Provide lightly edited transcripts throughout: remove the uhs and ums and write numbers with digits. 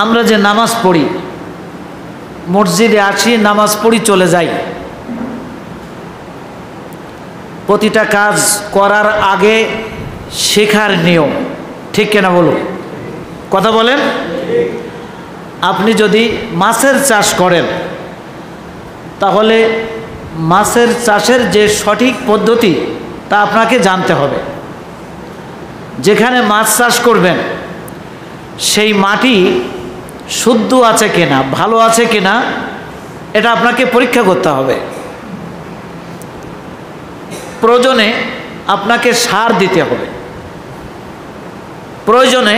আমরা যে নামাজ পড়ি, মসজিদে আসি, নামাজ পড়ি, চলে যাই, প্রতিটা কাজ করার আগে শেখার নিয়ম, ঠিক কিনা বলুন? কথা বলেন। আপনি যদি মাছের চাষ করেন, তাহলে মাছের চাষের যে সঠিক পদ্ধতি তা আপনাকে জানতে হবে। যেখানে মাছ চাষ করবেন সেই মাটি শুদ্ধ আছে কিনা, ভালো আছে কিনা, এটা আপনাকে পরীক্ষা করতে হবে। প্রয়োজনে আপনাকে সার দিতে হবে, প্রয়োজনে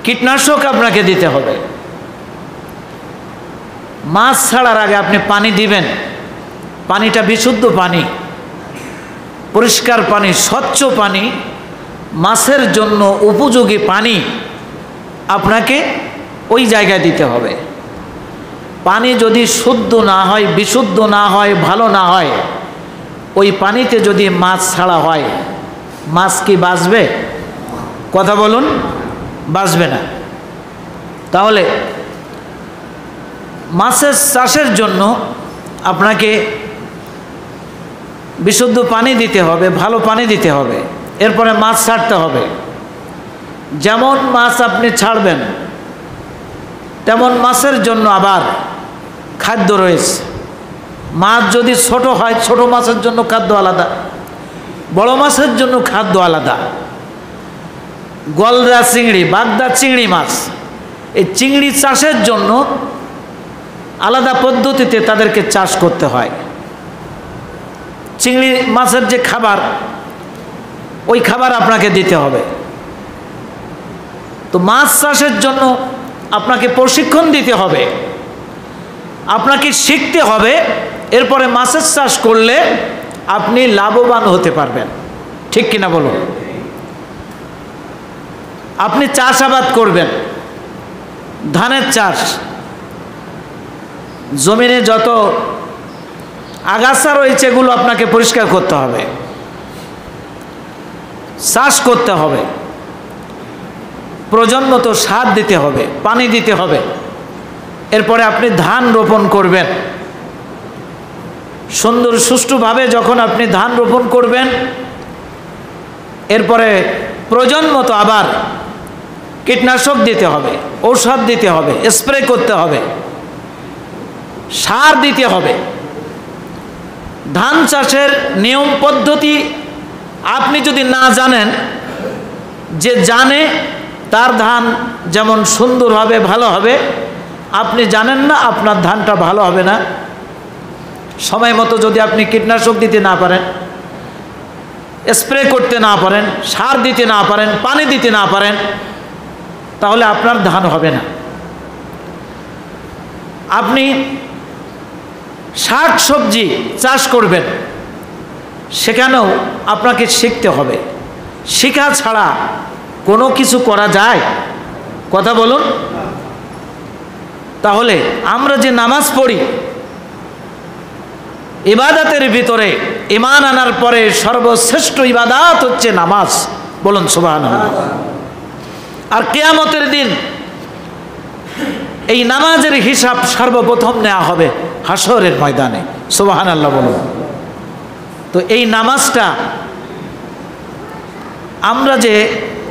কীটনাশক আপনাকে দিতে হবে। মাছ ছাড়ার আগে আপনি পানি দিবেন, পানিটা বিশুদ্ধ পানি, পরিষ্কার পানি, স্বচ্ছ পানি, মাছের জন্য উপযোগী পানি আপনাকে ওই জায়গায় দিতে হবে। পানি যদি শুদ্ধ না হয়, বিশুদ্ধ না হয়, ভালো না হয়, ওই পানিতে যদি মাছ ছাড়া হয়, মাছ কি বাঁচবে? কথা বলুন, বাঁচবে না। তাহলে মাছের চাষের জন্য আপনাকে বিশুদ্ধ পানি দিতে হবে, ভালো পানি দিতে হবে, এরপরে মাছ ছাড়তে হবে। যেমন মাছ আপনি ছাড়বেন, তেমন মাছের জন্য আবার খাদ্য রয়েছে। মাছ যদি ছোট হয়, ছোট মাছের জন্য খাদ্য আলাদা, বড় মাছের জন্য খাদ্য আলাদা। গলদা চিংড়ি, বাগদা চিংড়ি মাছ, এই চিংড়ি চাষের জন্য আলাদা পদ্ধতিতে তাদেরকে চাষ করতে হয়। চিংড়ি মাছের যে খাবার, ওই খাবার আপনাকে দিতে হবে। তো মাছ চাষের জন্য আপনাকে প্রশিক্ষণ দিতে হবে, আপনাকে শিখতে হবে। এরপরে মাছের চাষ করলে আপনি লাভবান হতে পারবেন, ঠিক কিনা বলুন? আপনি চাষাবাদ করবেন, ধানের চাষ, জমিনে যত আগাছা রয়েছে এগুলো আপনাকে পরিষ্কার করতে হবে, চাষ করতে হবে, প্রয়োজন মতো সার দিতে হবে, পানি দিতে হবে। এরপরে আপনি ধান রোপণ করবেন। সুন্দর সুষ্ঠুভাবে যখন আপনি ধান রোপণ করবেন, এরপরে প্রয়োজন মতো আবার কীটনাশক দিতে হবে, ঔষধ দিতে হবে, স্প্রে করতে হবে, সার দিতে হবে। ধান চাষের নিয়ম পদ্ধতি আপনি যদি না জানেন, যে জানে তার ধান যেমন সুন্দর হবে, ভালো হবে। আপনি জানেন না, আপনার ধানটা ভালো হবে না। সময় মতো যদি আপনি কীটনাশক দিতে না পারেন, স্প্রে করতে না পারেন, সার দিতে না পারেন, পানি দিতে না পারেন, তাহলে আপনার ধান হবে না। আপনি শাক সবজি চাষ করবেন, সেখানেও আপনাকে শিখতে হবে। শিখা ছাড়া কোনো কিছু করা যায়? কথা বলুন। তাহলে আমরা যে নামাজ পড়ি, ইবাদতের ভিতরে ঈমান আনার পরে সর্বশ্রেষ্ঠ ইবাদত হচ্ছে নামাজ। বলুন সুবহানাল্লাহ। আর কিয়ামতের দিন এই নামাজের হিসাব সর্বপ্রথম নেওয়া হবে হাসরের ময়দানে। সুবহানাল্লাহ বলুন। তো এই নামাজটা আমরা যে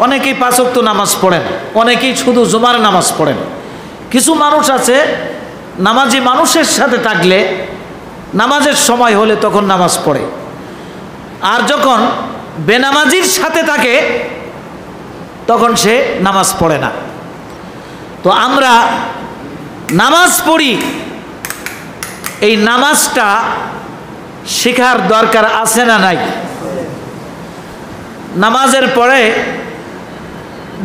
অনেকেই 5 ওয়াক্ত নামাজ পড়েন, অনেকেই শুধু জুমার নামাজ পড়েন। কিছু মানুষ আছে নামাজি মানুষের সাথে থাকলে, নামাজের সময় হলে তখন নামাজ পড়ে, আর যখন বেনামাজির সাথে থাকে তখন সে নামাজ পড়ে না। তো আমরা নামাজ পড়ি, এই নামাজটা শেখার দরকার আছে না নাই? নামাজের পরে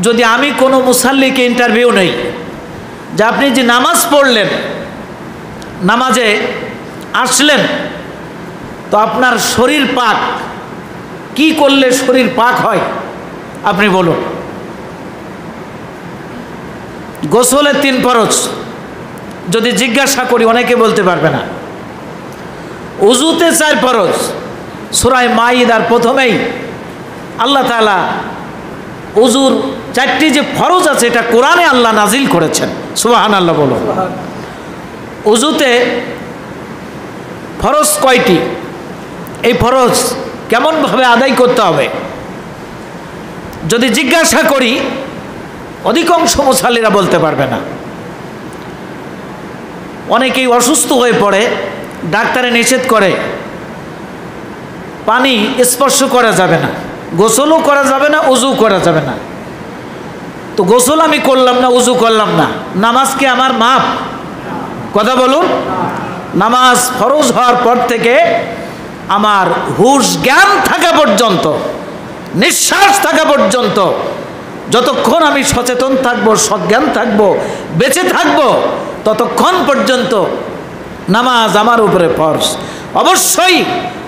যদি আমি কোনো মুসাল্লিকে ইন্টারভিউ নেই যে আপনি যে নামাজ পড়লেন, নামাজে আসলেন, তো আপনার শরীর পাক কি করলে শরীর পাক হয় আপনি বলুন। গোসলের 3 ফরজ যদি জিজ্ঞাসা করি অনেকে বলতে পারবে না। উজুতে 4 ফরজ। সূরা মাইদার প্রথমেই আল্লাহ তাআলা উজুর চারটি যে ফরজ আছে এটা কোরআনে আল্লাহ নাজিল করেছেন, সুবহানাল্লাহ বলো। উযুতে ফরজ কয়টি, এই ফরজ কেমনভাবে আদায় করতে হবে যদি জিজ্ঞাসা করি, অধিকাংশ মুসাল্লিরা বলতে পারবে না। অনেকেই অসুস্থ হয়ে পড়ে, ডাক্তারে নিষেধ করে পানি স্পর্শ করা যাবে না, গোসলও করা যাবে না, উজু করা যাবে না। তো গোসল আমি করলাম না, উজু করলাম না, নামাজ কি আমার মাপ? কথা বলুন। নামাজ ফরজ হওয়ার পর থেকে আমার হুশ জ্ঞান থাকা পর্যন্ত, নিঃশ্বাস থাকা পর্যন্ত, যতক্ষণ আমি সচেতন থাকবো, সজ্ঞান থাকবো, বেঁচে থাকবো, ততক্ষণ পর্যন্ত নামাজ আমার উপরে ফরজ। অবশ্যই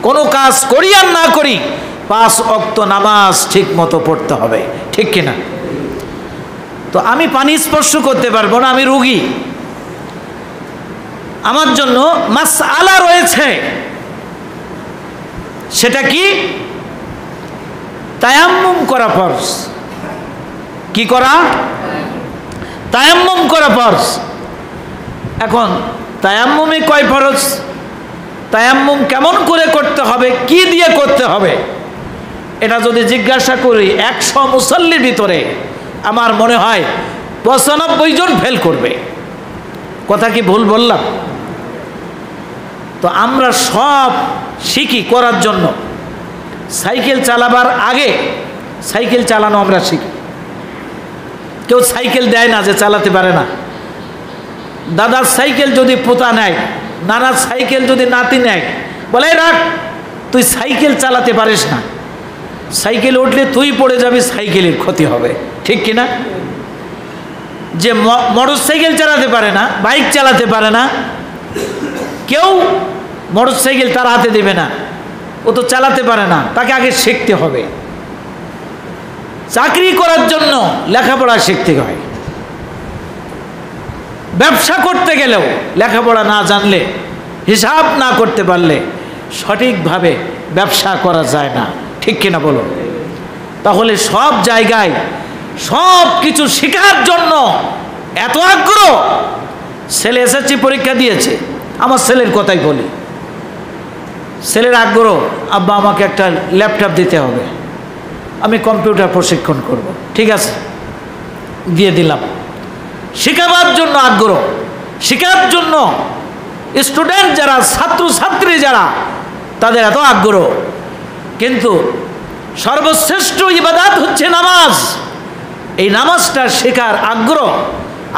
কোনো কাজ করি আর না করি 5 ওয়াক্ত নামাজ ঠিক মতো পড়তে হবে, ঠিক কিনা? তো আমি পানি স্পর্শ করতে পারবো না, আমি রোগী, আমার জন্য মাসআলা রয়েছে। সেটা কি? তায়াম্মুম করা ফরজ। কি করা? তায়াম্মুম করা ফরজ। এখন তায়াম্মুমে কয় ফরজ? তায়াম্মুম কেমন করে করতে হবে, কি দিয়ে করতে হবে, এটা যদি জিজ্ঞাসা করি 100 মুসল্লির ভিতরে আমার মনে হয় 95 জন ফেল করবে। কথা কি ভুল বললাম? তো আমরা সব শিখি করার জন্য। সাইকেল চালাবার আগে সাইকেল চালানো আমরা শিখি। কেউ সাইকেল দেয় না যে চালাতে পারে না। দাদার সাইকেল যদি পোতা নেয়, নানার সাইকেল যদি নাতি নেয়, বলে রাখ, তুই সাইকেল চালাতে পারিস না, সাইকেল উঠলে তুই পড়ে যাবি, সাইকেলের ক্ষতি হবে, ঠিক কিনা? যে মোটর সাইকেল চালাতে পারে না, বাইক চালাতে পারে না, কেউ মোটর সাইকেল তার হাতে দেবে না, ও তো চালাতে পারে না, তাকে আগে শিখতে হবে। চাকরি করার জন্য লেখাপড়া শিখতে হয়। ব্যবসা করতে গেলেও লেখাপড়া না জানলে, হিসাব না করতে পারলে সঠিকভাবে ব্যবসা করা যায় না, ঠিক কিনা বলো? তাহলে সব জায়গায় সব কিছু শেখার জন্য এত আগ্রহ। ছেলে এসএসসি পরীক্ষা দিয়েছে, আমার ছেলের কথাই বলি, ছেলের আগ্রহ, আব্বা আমাকে একটা ল্যাপটপ দিতে হবে, আমি কম্পিউটার প্রশিক্ষণ করব, ঠিক আছে, দিয়ে দিলাম। শেখাবার জন্য আগ্রহ, শেখার জন্য স্টুডেন্ট যারা, ছাত্রছাত্রী যারা, তাদের এত আগ্রহ। কিন্তু সর্বশ্রেষ্ঠ ইবাদত হচ্ছে নামাজ। এই নামাজটা শেখার আগ্রহ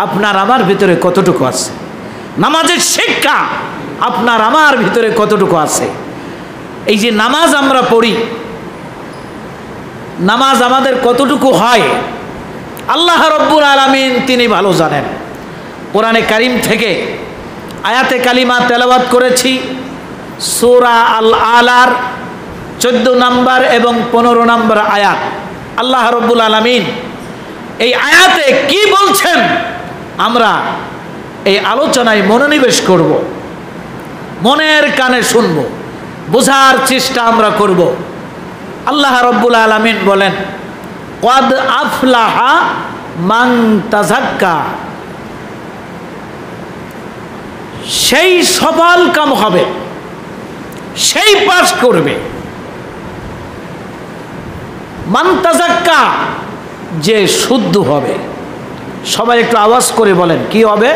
আপনার আমার ভিতরে কতটুকু আছে? নামাজের শিক্ষা আপনার আমার ভিতরে কতটুকু আছে? এই যে নামাজ আমরা পড়ি, নামাজ আমাদের কতটুকু হয় আল্লাহ রব্বুল আলামিন তিনি ভালো জানেন। কোরআনে কারিম থেকে আয়াতে কালিমা তেলাওয়াত করেছি, সূরা আল আলার 14 নম্বর এবং 15 নম্বর আয়াত। আল্লাহ রব্বুল আলামিন এই আয়াতে কি বলছেন আমরা এই আলোচনায় মনোনিবেশ করব, মনের কানে শুনব, বোঝার চেষ্টা আমরা করব। আল্লাহ রব্বুল আলামিন বলেন, ক্বাদ আফলাহা মান তাযাক্কা, সেই সফল কাম হবে, সেই পাস করবে। মান তাযাক্কা, যে শুদ্ধ হবে। সবাই একটু আওয়াজ করে বলেন, কি হবে?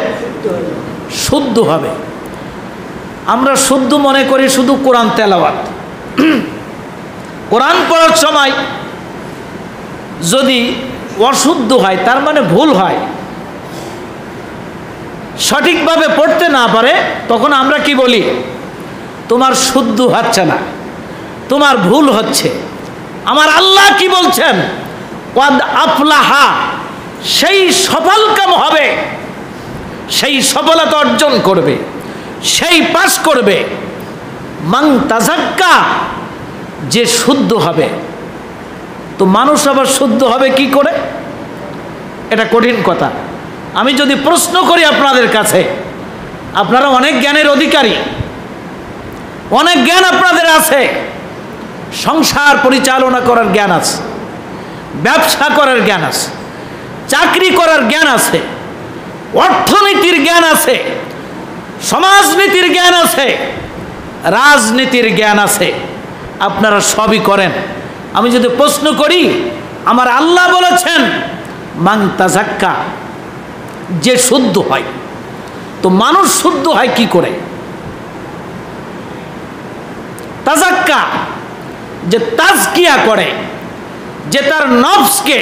শুদ্ধ হবে। আমরা শুদ্ধ মনে করি শুধু কোরআন তেলাওয়াত। কোরআন পড়ার সময় যদি অশুদ্ধ হয়, তার মানে ভুল হয়, সঠিকভাবে পড়তে না পারে, তখন আমরা কি বলি? তোমার শুদ্ধ হচ্ছে না, তোমার ভুল হচ্ছে। আমার আল্লাহ কি বলছেন? ক্বাদ আফলাহা, সেই সফল কাম হবে, সেই সফলতা অর্জন করবে, সেই পাস করবে। মান তাযাক্কা, যে শুদ্ধ হবে। তো মানুষ আবার শুদ্ধ হবে কি করে? এটা কঠিন কথা। আমি যদি প্রশ্ন করি আপনাদের কাছে, আপনারা অনেক জ্ঞানের অধিকারী, অনেক জ্ঞান আপনাদের আছে, সংসার পরিচালনা করার জ্ঞান আছে, ব্যবসা করার জ্ঞান আছে, চাকরি করার জ্ঞান আছে, অর্থনীতির জ্ঞান আছে, সমাজনীতির জ্ঞান আছে, রাজনীতির জ্ঞান আছে, আপনারা সবই করেন। আমি যদি প্রশ্ন করি, আমার আল্লাহ বলেছেন মান তাজাক্কা, যে শুদ্ধ হয়। তো মানুষ শুদ্ধ হয় কি করে? তাজাক্কা, যে তাজকিয়া করে, যে তার নফসকে,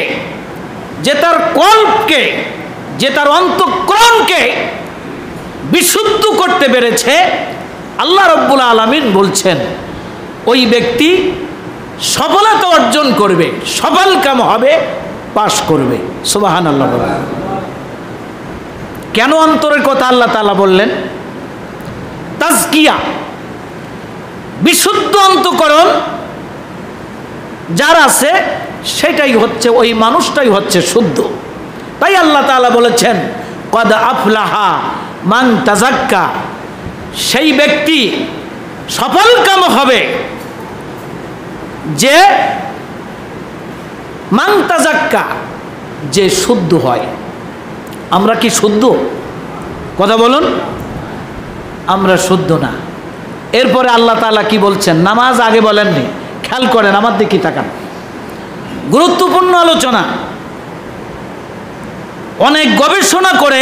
যে তার কল্পকে, যে তার অন্তঃকরণকে বিশুদ্ধ করতে পেরেছে, আল্লাহ রাব্বুল আলামিন বলছেন ওই ব্যক্তি সফলতা অর্জন করবে, সফল কাম হবে, পাশ করবে। সুবহানাল্লাহ। কেন অন্তরের কথা আল্লাহ তাআলা বললেন? তাজকিয়া, বিশুদ্ধ অন্তঃকরণ যার আছে সেটাই হচ্ছে, ওই মানুষটাই হচ্ছে শুদ্ধ। তাই আল্লাহ তাআলা বলেছেন কদ আফলাহা মান তাজাক্কা, সেই ব্যক্তি সফল কাম হবে যে মান তাজাক্কা, যে শুদ্ধ হয়। আমরা কি শুদ্ধ? কথা বলুন, আমরা শুদ্ধ না। এরপরে আল্লাহ তাআলা কি বলছেন? নামাজ আগে বলেননি, খেয়াল করেন, আমার দিকে তাকান। গুরুত্বপূর্ণ আলোচনা। অনেক গবেষণা করে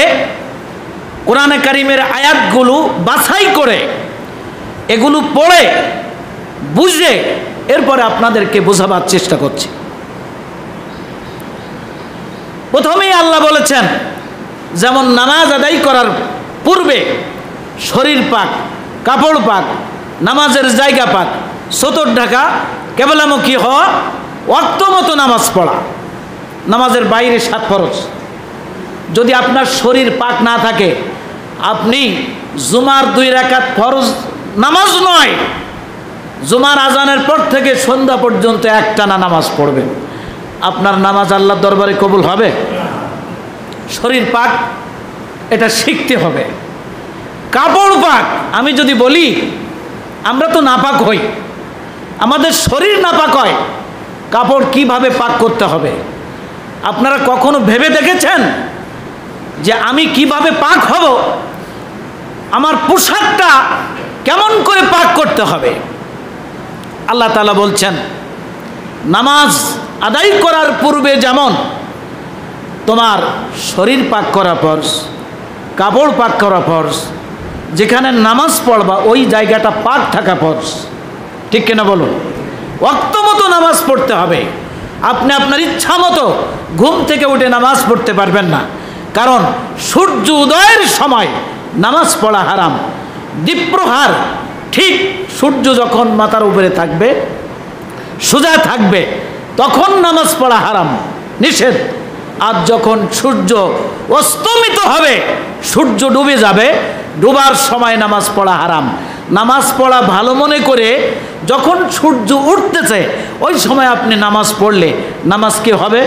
কোরআনে কারিমের আয়াতগুলো বাছাই করে এগুলো পড়ে বুঝে এরপরে আপনাদেরকে বোঝাবার চেষ্টা করছি। প্রথমেই আল্লাহ বলেছেন, যেমন নামাজ আদায় করার পূর্বে শরীর পাক, কাপড় পাক, নামাজের জায়গা পাক, সতর ঢাকা, কেবলামুখী হওয়া, ওয়াক্ত মতো নামাজ পড়া। নামাজের বাইরে 7 ফরজ। যদি আপনার শরীর পাক না থাকে, আপনি জুমার 2 রাকাত ফরজ নামাজ নয়, জুমার আজানের পর থেকে সন্ধ্যা পর্যন্ত একটানা নামাজ পড়বেন, আপনার নামাজ আল্লাহর দরবারে কবুল হবে? শরীর পাক, এটা শিখতে হবে। কাপড় পাক, আমি যদি বলি আমরা তো নাপাক হই, আমাদের শরীর নাপাক হয়, কাপড় কিভাবে পাক করতে হবে? আপনারা কখনো ভেবে দেখেছেন যে আমি কিভাবে পাক হব? আমার পোশাকটা কেমন করে পাক করতে হবে? আল্লাহ তাআলা বলছেন নামাজ আদায় করার পূর্বে যেমন তোমার শরীর পাক করা ফরজ, কাপড় পাক করা ফরজ, যেখানে নামাজ পড়বা ওই জায়গাটা পাক থাকা ফরজ। ঠিক কিনা বলুন? ওয়াক্ত মতো নামাজ পড়তে হবে। আপনি আপনার ইচ্ছা মতো ঘুম থেকে উঠে নামাজ পড়তে পারবেন না, কারণ সূর্য উদয়ের সময় নামাজ পড়া হারাম। দ্বীপ্রহার, ঠিক সূর্য যখন মাথার উপরে থাকবে, সোজা থাকবে, তখন নামাজ পড়া হারাম, নিষেধ। আর যখন সূর্য অস্তমিত হবে, সূর্য ডুবে যাবে, ডুবার সময় নামাজ পড়া হারাম। নামাজ পড়া ভালো মনে করে যখন সূর্য উঠতেছে ওই সময় আপনি নামাজ পড়লে নামাজ কি হবে?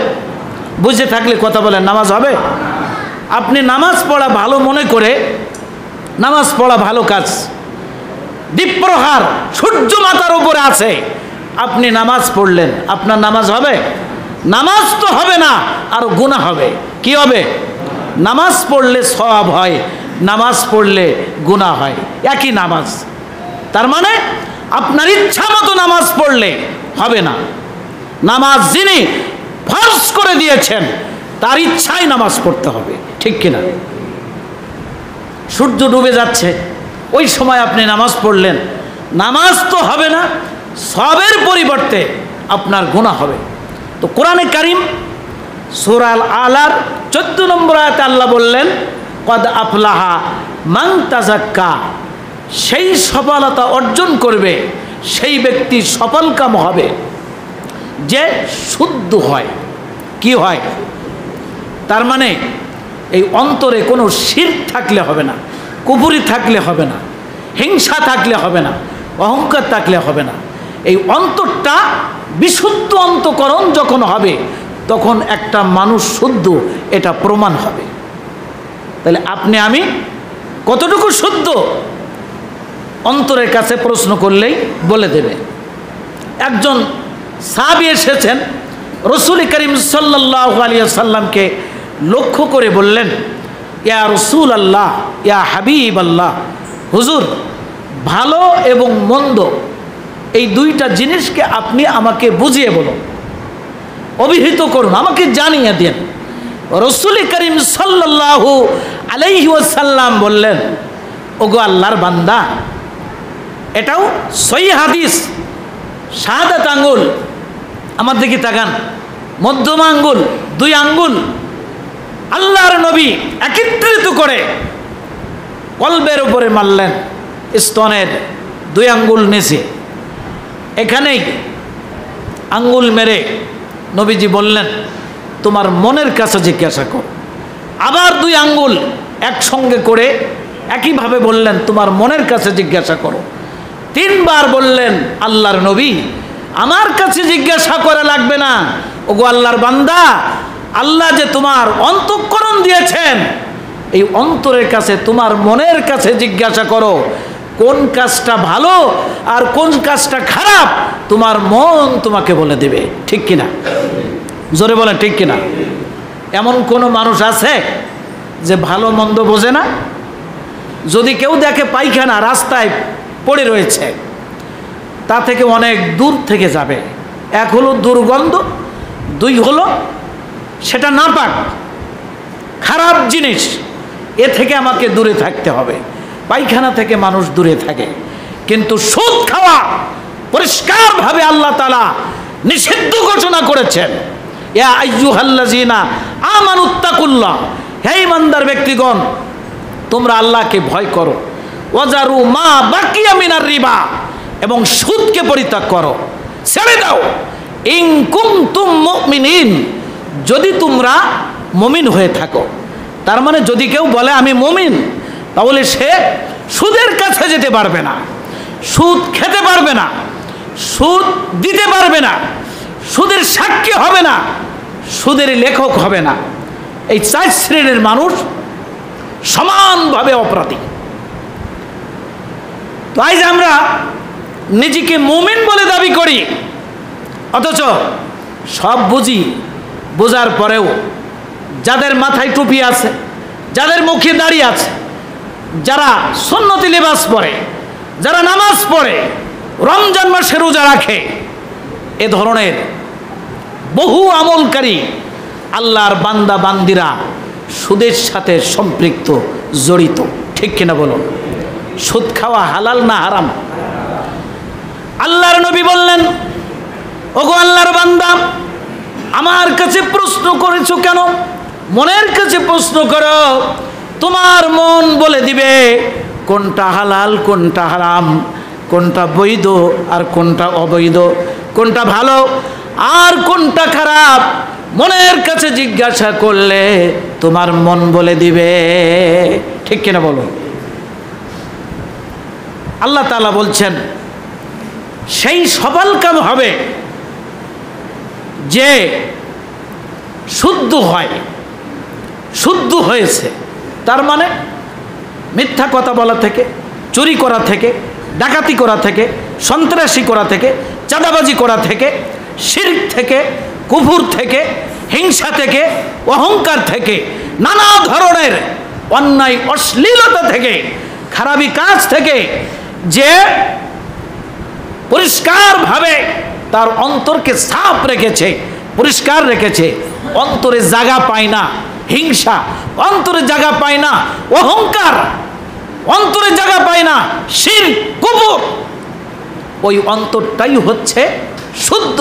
বুঝে থাকলে কথা বলেন, নামাজ হবে? আপনি নামাজ পড়া ভালো মনে করে, নামাজ পড়া ভালো কাজ, দ্বীপ্রহার সূর্য মাথার উপরে আছে, আপনি নামাজ পড়লেন, আপনার নামাজ হবে? নামাজ তো হবে না, আরো গুনাহ হবে। কি হবে? নামাজ পড়লে সওয়াব হয়, নামাজ পড়লে গুনাহ হয়, একই নামাজ। তার মানে আপনার ইচ্ছা মতো নামাজ পড়লে হবে না। নামাজ যিনি ফরজ করে দিয়েছেন তার ইচ্ছায় নামাজ পড়তে হবে। ঠিক কিনা? সূর্য ডুবে যাচ্ছে, ওই সময় আপনি নামাজ পড়লেন, নামাজ তো হবে না, সবের পরিবর্তে আপনার গুনাহ হবে। তো কোরআনে কারিম সূরা আল আলার 14 নম্বর আয়াতে আল্লাহ বললেন কদ আফলাহা মান তাজাক্কা, সেই সফলতা অর্জন করবে, সেই ব্যক্তি সফলকাম হবে যে শুদ্ধ হয়। কি হয়? তার মানে এই অন্তরে কোনো শিরক থাকলে হবে না, কুফরি থাকলে হবে না, হিংসা থাকলে হবে না, অহংকার থাকলে হবে না। এই অন্তরটা বিশুদ্ধ অন্তঃকরণ যখন হবে তখন একটা মানুষ শুদ্ধ, এটা প্রমাণ হবে। তাহলে আপনি আমি কতটুকু শুদ্ধ অন্তরের কাছে প্রশ্ন করলেই বলে দেবে। একজন সাহাবী এসেছেন রাসূল করিম সাল্লাল্লাহু আলাইহি ওয়াসাল্লামকে লক্ষ্য করে বললেন, ইয়া রাসূল আল্লাহ, ইয়া হাবিব আল্লাহ, হুজুর, ভালো এবং মন্দ এই দুইটা জিনিসকে আপনি আমাকে বুঝিয়ে বলুন, অভিহিত করুন, আমাকে জানিয়ে দিন। রাসূল করিম সাল্লাল্লাহু আলাইহি ওয়াসাল্লাম বললেন, ওগো আল্লাহর বান্দা, এটাও সহিহ হাদিস, শাহাদাত আঙ্গুল, আমার দিকে তাকান, মধ্যমা আঙ্গুল, 2 আঙ্গুল আল্লাহর নবী একত্রিত করে কলবের উপরে মারলেন, স্তনের 2 আঙ্গুল নিচে, এখানেই আঙ্গুল মেরে নবীজি বললেন, তোমার মনের কাছে জিজ্ঞাসা করো। আবার 2 আঙ্গুল একসঙ্গে করে একইভাবে বললেন, তোমার মনের কাছে জিজ্ঞাসা করো। 3 বার বললেন, আল্লাহর নবী, আমার কাছে জিজ্ঞাসা করা লাগবে না, ওগো আল্লাহর বান্দা, আল্লাহ যে তোমার অন্তঃকরণ দিয়েছেন, এই অন্তরের কাছে, তোমার মনের কাছে জিজ্ঞাসা করো, কোন কাজটা ভালো আর কোন কাজটা খারাপ, তোমার মন তোমাকে বলে দেবে। ঠিক কিনা? জোরে বলেন ঠিক কিনা? এমন কোনো মানুষ আছে যে ভালো মন্দ বোঝে না? যদি কেউ দেখে পায়খানা রাস্তায় পড়ে রয়েছে, তা থেকে অনেক দূর থেকে যাবে। 1 হলো দুর্গন্ধ, 2 হলো সেটা নাপাক, খারাপ জিনিস, এ থেকে আমাকে দূরে থাকতে হবে। পায়খানা থেকে মানুষ দূরে থাকে, কিন্তু সুদ খাওয়া পরিষ্কারভাবে আল্লাহ তাআলা নিষিদ্ধ ঘোষণা করেছেন। ইয়া আইয়ুহাল্লাযীনা আমানুত্তাকুল্লাহ, হে ঈমানদার ব্যক্তিগণ, তোমরা আল্লাহকে ভয় করো। ওয়াজারু মা বাকিয়া মিনার রিবা, এবং সুদকে পরিত্যাগ করো, ছেড়ে দাও। ইন কুনতুম মুমিনিন, যদি তোমরা মুমিন হয়ে থাকো। তার মানে যদি কেউ বলে আমি মুমিন, তাহলে সে সুদের কাছে যেতে পারবে না, সুদ খেতে পারবে না, সুদ দিতে পারবে না, সুদের সাক্ষী হবে না, সুদের লেখক হবে না। এই 4 শ্রেণীর মানুষ সমানভাবে অপরাধী। তো আজ আমরা নিজেকে মুমিন বলে দাবি করি, অথচ সব বুঝি, বোঝার পরেও যাদের মাথায় টুপি আছে, যাদের মুখে দাড়ি আছে, যারা সুন্নতি লিবাস পরে, যারা নামাজ পড়ে, রমজান মাসে রোজা রাখে, এ ধরনের বহু আমলকারী আল্লাহর বান্দা বান্দিরা সুদের সাথে সম্পৃক্ত, জড়িত। ঠিক কিনা বলুন? সুদ খাওয়া হালাল না হারাম? আল্লাহর নবী বললেন, ওগো আল্লাহর বান্দা, আমার কাছে প্রশ্ন করেছো কেন? মনের কাছে প্রশ্ন করো, তোমার মন বলে দিবে কোনটা হালাল, কোনটা হারাম, কোনটা বৈধ আর কোনটা অবৈধ, কোনটা ভালো আর কোনটা খারাপ। মনের কাছে জিজ্ঞাসা করলে তোমার মন বলে দিবে। ঠিক কিনা বলো? আল্লাহ তাআলা বলছেন, সেই সফল কাম হবে যে শুদ্ধ হয়, শুদ্ধ হয়েছে। তার মানে মিথ্যা কথা বলা থেকে, চুরি করা থেকে, ডাকাতি করা থেকে, সন্ত্রাসী করা থেকে, চাঁদাবাজি করা থেকে, শিরক থেকে, কুফর থেকে, হিংসা থেকে, অহংকার থেকে, নানা ধরনের অন্যায় অশ্লীলতা থেকে, খারাপি কাজ থেকে যে পরিষ্কারভাবে তার অন্তরকে সাফ রেখেছে, পরিষ্কার রেখেছে, অন্তরে জায়গা পায় না হিংসা, অন্তরে জায়গা পায় না অহংকার, অন্তরে জায়গা পায় না শিরক কুফর, ওই অন্তরটাই হচ্ছে শুদ্ধ।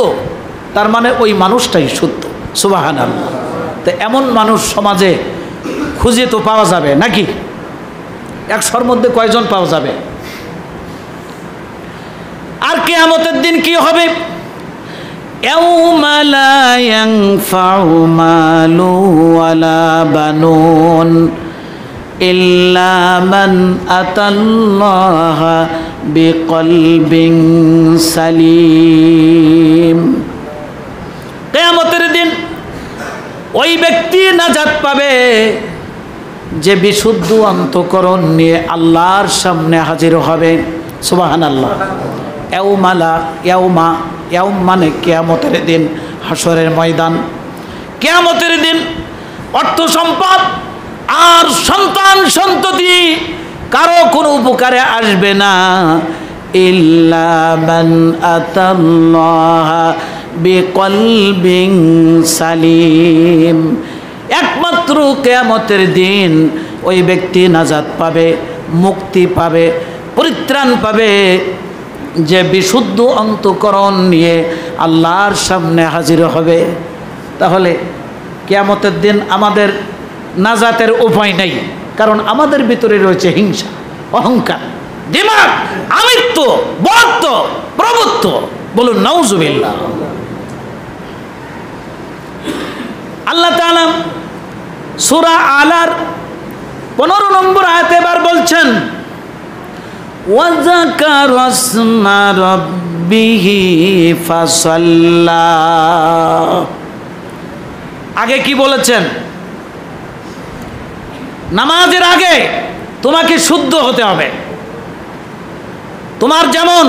তার মানে ওই মানুষটাই শুদ্ধ। সুবহানাল্লাহ। তো এমন মানুষ সমাজে খুঁজে তো পাওয়া যাবে নাকি? 100-র মধ্যে কয়জন পাওয়া যাবে? আর কিয়ামতের দিন কি হবে? ইয়াউমা লা ইয়ানফাউ মালু ওয়ালা বানুন ইল্লা মান আতাল্লাহা বিকলবিন সালিম। কিয়ামতের দিন ওই ব্যক্তি নাজাত পাবে যে বিশুদ্ধ অন্তঃকরণ নিয়ে আল্লাহর সামনে হাজির হবে। সুবহানাল্লাহ। ইয়াউমা মানে কিয়ামতের দিন, হাসরের ময়দান। কিয়ামতের দিন অর্থ সম্পদ আর সন্তান সন্ততি কারো কোনো উপকারে আসবে না। ইল্লা মান আতাল্লাহ বিকলবিন সালিম, একমাত্র কিয়ামতের দিন ওই ব্যক্তি নাজাত পাবে, মুক্তি পাবে, পরিত্রাণ পাবে যে বিশুদ্ধ অন্তঃকরণ নিয়ে আল্লাহর সামনে হাজির হবে। তাহলে কিয়ামতের দিন আমাদের নাজাতের উপায় নেই, কারণ আমাদের ভিতরে রয়েছে হিংসা, অহংকার, দিমাগ, আমিত্ব, বরত্ব, প্রভুত্ব। বলুন নাউজুবিল্লাহ। আল্লাহ তাআলা সূরা আলার 15 নম্বর আয়াতে এবার বলছেন, ওয়া যাকারা ইসমা রাব্বিহি ফাসাল্লা। আগে কি বলেছেন? নামাজের আগে তোমাকে শুদ্ধ হতে হবে। তোমার যেমন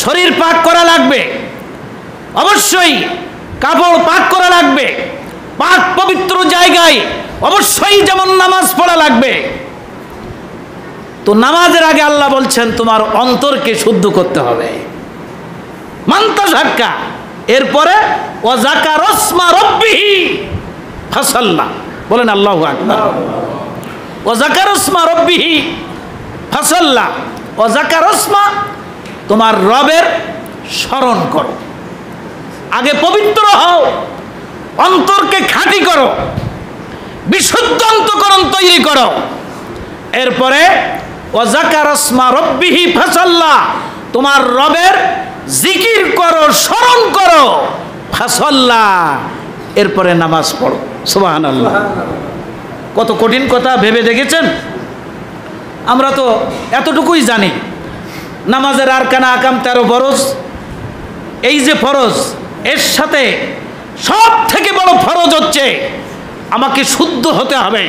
শরীর পাক করা লাগবে, অবশ্যই কাপড় পাক করা লাগবে, পাক পবিত্র জায়গায় অবশ্যই যেমন নামাজ পড়া লাগবে। তো নামাজের আগে আল্লাহ বলছেন তোমার অন্তরকে শুদ্ধ করতে হবে। মান্তা ঝাক্কা, এরপরে ওয়া যাকারা ইসমা রাব্বিহি ফাসাল্লা। বলেন আল্লাহু আকবার। ওয়া যাকারা ইসমা রাব্বিহি ফাসাল্লা। ওয়া যাকারা ইসমা, তোমার রবের স্মরণ করো। আগে পবিত্র হও, অন্তরকে খাঁটি করো, বিশুদ্ধ অন্তঃকরণ তৈরি করো। এরপরে ওয়া যাকারা ইসমা রাব্বিহি ফাসাল্লা, তোমার রবের জিকির করো, স্মরণ করো, ফাসাল্লা, এরপরে নামাজ পড়ো। সুবহানাল্লাহ। কত কঠিন কথা ভেবে দেখেছেন? আমরা তো এতটুকুই জানি, নামাজের আরকান আকাম 13 ফরজ। এই যে ফরজ, এর সাথে সব থেকে বড় ফরজ হচ্ছে আমাকে শুদ্ধ হতে হবে,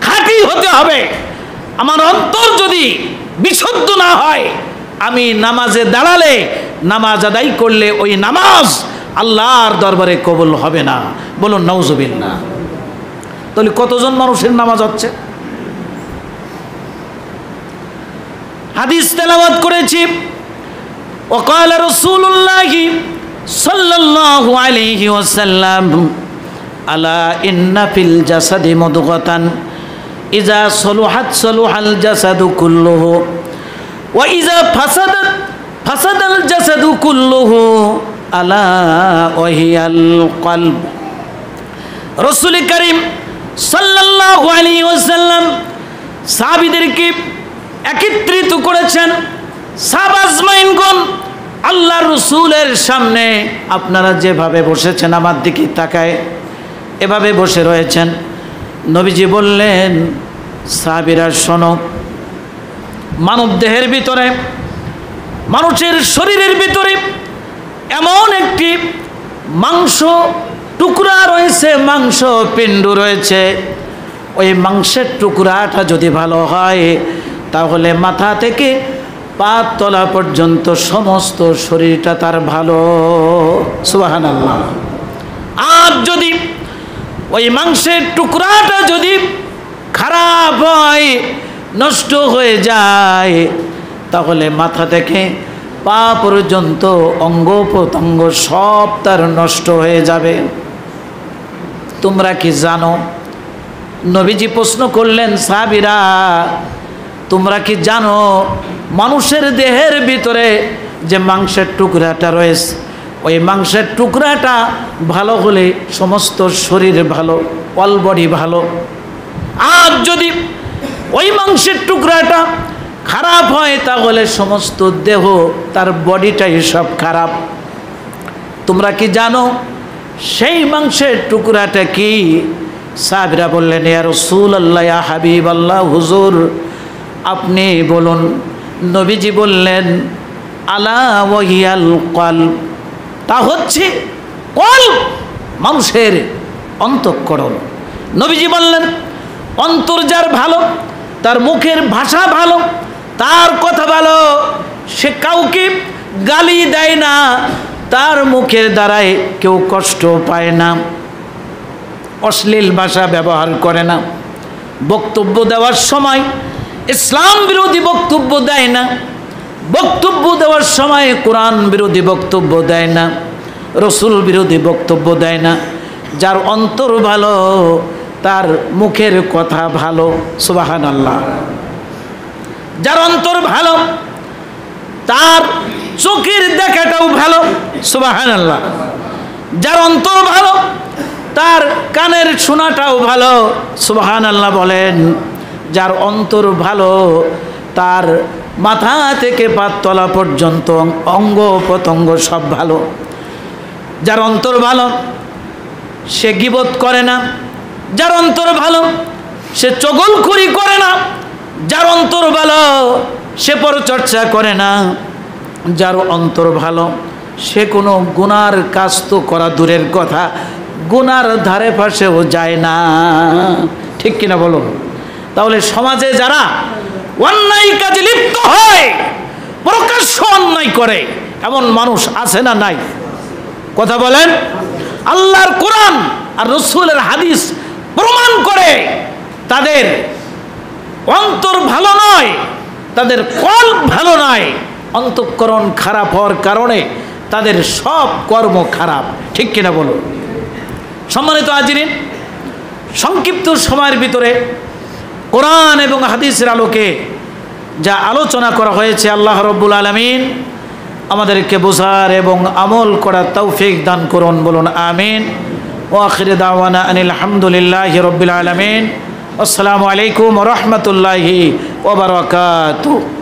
খাঁটি হতে হবে। আমার অন্তর যদি বিশুদ্ধ না হয়, আমি নামাজে দাঁড়ালে, নামাজ আদায় করলে ওই নামাজ আল্লাহর দরবারে কবুল হবে না। বলুন নাউজুবিল্লাহ। তাহলে কতজন মানুষের নামাজ হচ্ছে? হাদিস তেলাওয়াত করেছি, وقال رسول الله صلى الله عليه وسلم ألا إن في الجسد مضغة إذا صلحت صلح الجسد كله وإذا فسدت فسد الجسد كله ألا وهي القلب। رسول كريم সাল্লাল্লাহু আলাইহি ওয়াসাল্লাম সাহাবীদেরকে একত্রিত করেছেন। সাহাবা আজমাইনগণ, আল্লাহ রসুলের সামনে আপনারা যেভাবে বসেছেন, আমার দিকে তাকায় এভাবে বসে রয়েছেন। নবীজি বললেন, সাহাবীরা শোনো, মানব দেহের ভিতরে, মানুষের শরীরের ভিতরে এমন একটি মাংস টুকরা রয়েছে, মাংস পিণ্ড রয়েছে। ওই মাংসের টুকরাটা যদি ভালো হয়, তাহলে মাথা থেকে পা তলা পর্যন্ত সমস্ত শরীরটা তার ভালো। সুবহানাল্লাহ। আর যদি ওই মাংসের টুকরাটা যদি খারাপ হয়, নষ্ট হয়ে যায়, তাহলে মাথা থেকে পা পর্যন্ত অঙ্গ প্রত্যঙ্গ সব তার নষ্ট হয়ে যাবে। তোমরা কি জানো? নবীজি প্রশ্ন করলেন, সাহাবীরা তোমরা কি জানো মানুষের দেহের ভিতরে যে মাংসের টুকরাটা রয়েছে, ওই মাংসের টুকরাটা ভালো হলে সমস্ত শরীর ভালো, অল বডি ভালো। আর যদি ওই মাংসের টুকরাটা খারাপ হয়, তাহলে সমস্ত দেহ, তার বডিটাই সব খারাপ। তোমরা কি জানো সেই মাংসের টুকরাটা কি? সাহাবীরা বললেন, ইয়া রাসূলুল্লাহ, ইয়া হাবিবাল্লাহ, হুজুর আপনি বলুন। নবীজি বললেন, আলা ওয়াহিয়াল কলব, তা হচ্ছে কলব, মানুষের অন্তঃকরণ। নবীজি বললেন, অন্তর যার ভালো, তার মুখের ভাষা ভালো, তার কথা ভালো, সে কাউকে গালি দেয় না, তার মুখের দ্বারায় কেউ কষ্ট পায় না। অশ্লীল ভাষা ব্যবহার করে না, বক্তব্য দেওয়ার সময় ইসলাম বিরোধী বক্তব্য দেয় না, বক্তব্য দেওয়ার সময় কোরআন বিরোধী বক্তব্য দেয় না, রসুল বিরোধী বক্তব্য দেয় না। যার অন্তর ভালো তার মুখের কথা ভালো, সুবহানাল্লাহ। যার অন্তর ভালো তার চোখের দেখাটাও ভালো, সুবহানাল্লাহ। যার অন্তর ভালো তার কানের শোনাটাও ভালো, সুবহানাল্লাহ বলেন। যার অন্তর ভালো তার মাথা থেকে পাততলা পর্যন্ত অঙ্গ প্রত্যঙ্গ সব ভালো। যার অন্তর ভালো সে গীবত করে না, যার অন্তর ভালো সে চগলখড়ি করে না, যার অন্তর ভালো সে পরচর্চা করে না, যার অন্তর ভালো সে কোনো গুনার কাজ তো করা দূরের কথা, গুনার ধারে পাশেও যায় না, ঠিক কিনা বলো? তাহলে সমাজে যারা অন্যায় কাজে লিপ্ত হয়, প্রকাশ্য অন্যায় করে, এমন মানুষ আছে না নাই? কথা বলেন। আল্লাহর কোরআন আর রসুলের হাদিস প্রমাণ করে তাদের অন্তর ভালো নয়, তাদের কল্প ভালো নয়, অন্তঃকরণ খারাপ হওয়ার কারণে তাদের সব কর্ম খারাপ, ঠিক কিনা বলো? সম্মানিত হাজিরিন, সংক্ষিপ্ত সময়ের ভিতরে কোরআন এবং হাদিসের আলোকে যা আলোচনা করা হয়েছে, আল্লাহ রব্বুল আলামিন আমাদেরকে বোঝার এবং আমল করার তৌফিক দান করুন, বলুন আমিন। ওয়া আখিরু দাওয়ানা আনিল হামদুলিল্লাহি রাব্বিল আলামিন। আসসালামু আলাইকুম ওয়া রাহমাতুল্লাহি ওয়া বারাকাতুহু।